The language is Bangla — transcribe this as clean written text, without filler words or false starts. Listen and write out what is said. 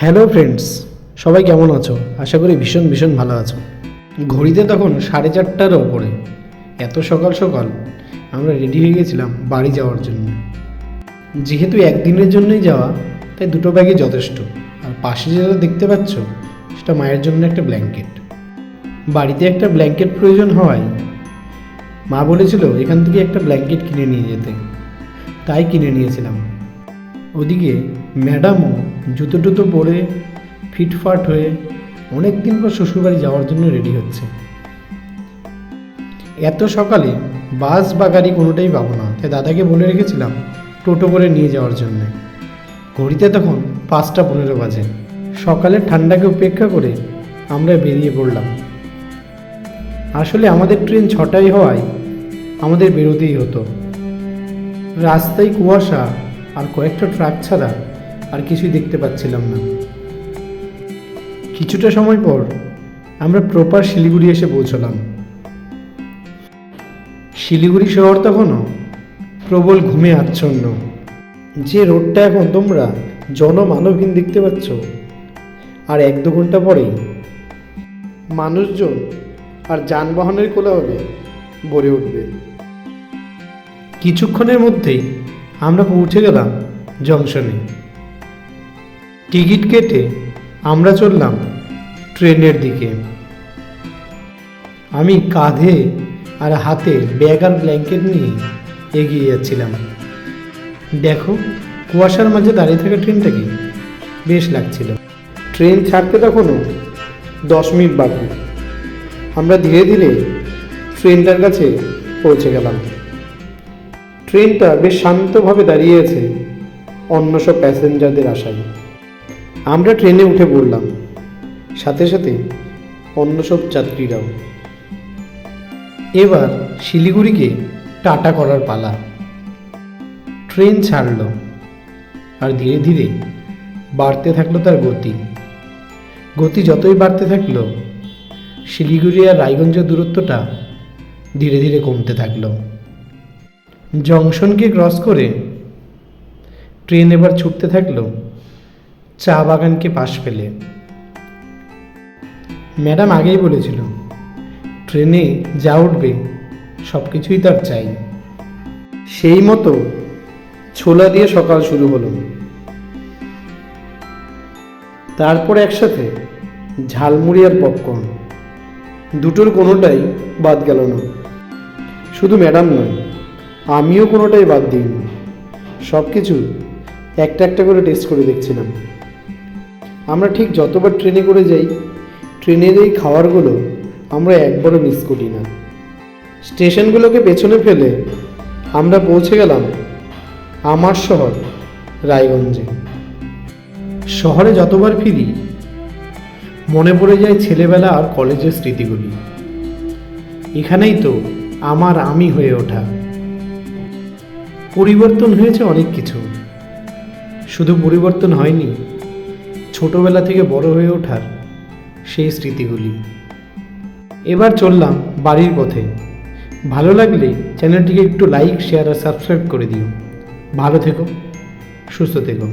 হ্যালো ফ্রেন্ডস, সবাই কেমন আছো? আশা করি ভীষণ ভীষণ ভালো আছো। ঘড়িতে তখন 4:30টার ওপরে। এত সকাল সকাল আমরা রেডি হয়ে গেছিলাম বাড়ি যাওয়ার জন্য। যেহেতু একদিনের জন্যই যাওয়া, তাই দুটো ব্যাগই যথেষ্ট। আর পাশে যেটা দেখতে পাচ্ছ, সেটা মায়ের জন্য একটা ব্ল্যাঙ্কেট। বাড়িতে একটা ব্ল্যাঙ্কেট প্রয়োজন হওয়ায় মা বলেছিল এখান থেকে একটা ব্ল্যাঙ্কেট কিনে নিয়ে যেতে, তাই কিনে নিয়েছিলাম। ওদিকে ম্যাডামও জুতো টুতো পরে ফিটফাট হয়ে অনেক দিন পর শ্বশুরবাড়ি যাওয়ার জন্য রেডি হচ্ছে। এত সকালে বাস বা গাড়ি কোনোটাই পাবো না, তাই দাদাকে বলে রেখেছিলাম টোটো করে নিয়ে যাওয়ার জন্যে। ঘড়িতে তখন 5:15 বাজে। সকালের ঠান্ডাকে উপেক্ষা করে আমরা বেরিয়ে পড়লাম। আসলে আমাদের ট্রেন 6টায় হওয়ায় আমাদের বেরোতেই হতো। রাস্তায় কুয়াশা আর কয়েকটা ট্রাক ছাড়া আর কিছুই দেখতে পাচ্ছিলাম না। কিছুটা সময় পর আমরা প্রপার শিলিগুড়ি এসে পৌঁছলাম। শিলিগুড়ি শহর তখনও প্রবল ঘুমে আচ্ছন্ন। যে রোডটা এখন তোমরা জনমানবহীন দেখতে পাচ্ছ, আর 1-2 ঘন্টা পরেই মানুষজন আর যানবাহনের কোলাহলে ভরে উঠবে। কিছুক্ষণের মধ্যেই আমরা পৌঁছে গেলাম জংশনে। টিকিট কেটে আমরা চললাম ট্রেনের দিকে। আমি কাঁধে আর হাতে ব্যাগ আর ব্ল্যাঙ্কেট নিয়ে এগিয়ে যাচ্ছিলাম। দেখো, কুয়াশার মাঝে দাঁড়িয়ে থাকা ট্রেনটাকে বেশ লাগছিল। ট্রেন ছাড়তে তখনও 10 মিনিট বাকি। আমরা ধীরে ধীরে ট্রেনটার কাছে পৌঁছে গেলাম। ট্রেনটা বেশ শান্তভাবে দাঁড়িয়ে আছে অন্য সব প্যাসেঞ্জারদের আশায়। আমরা ট্রেনে উঠে পড়লাম, সাথে সাথে অন্য সব যাত্রীরাও। এবার শিলিগুড়িকে টাটা করার পালা। ট্রেন ছাড়ল আর ধীরে ধীরে বাড়তে থাকলো তার গতি। গতি যতই বাড়তে থাকলো, শিলিগুড়ি আর রায়গঞ্জের দূরত্বটা ধীরে ধীরে কমতে থাকলো। জংশনকে ক্রস করে ট্রেন এবার ছুটতে থাকলো চা বাগানকে পাশ ফেলে। ম্যাডাম আগেই বলেছিল ট্রেনে যা উঠবে সব কিছুই তার চাই। সেই মতো ছোলা দিয়ে সকাল শুরু হলো। তারপর একসাথে ঝালমুড়ি আর পপকর্ন, দুটোর কোনোটাই বাদ গেল না। শুধু ম্যাডাম নয়, আমিও কোনোটাই বাদ দিইনি। সব কিছু একটা একটা করে টেস্ট করে দেখছিলাম। আমরা ঠিক যতবার ট্রেনে করে যাই, ট্রেনের এই খাবারগুলো আমরা একবারও মিস করি না। স্টেশনগুলোকে পেছনে ফেলে আমরা পৌঁছে গেলাম আমার শহর রায়গঞ্জে। শহরে যতবার ফিরি মনে পড়ে যায় ছেলেবেলা আর কলেজের স্মৃতিগুলি। এখানেই তো আমার আমি হয়ে ওঠা। পরিবর্তন হয়েছে অনেক কিছু, শুধু পরিবর্তন হয়নি ছোটবেলা থেকে বড় হয়ে ওঠার সেই স্মৃতিগুলি। এবার চললাম বাড়ির পথে। ভালো লাগলে চ্যানেলটিকে একটু লাইক, শেয়ার আর সাবস্ক্রাইব করে দিও। ভালো থেকো, সুস্থ থেকো।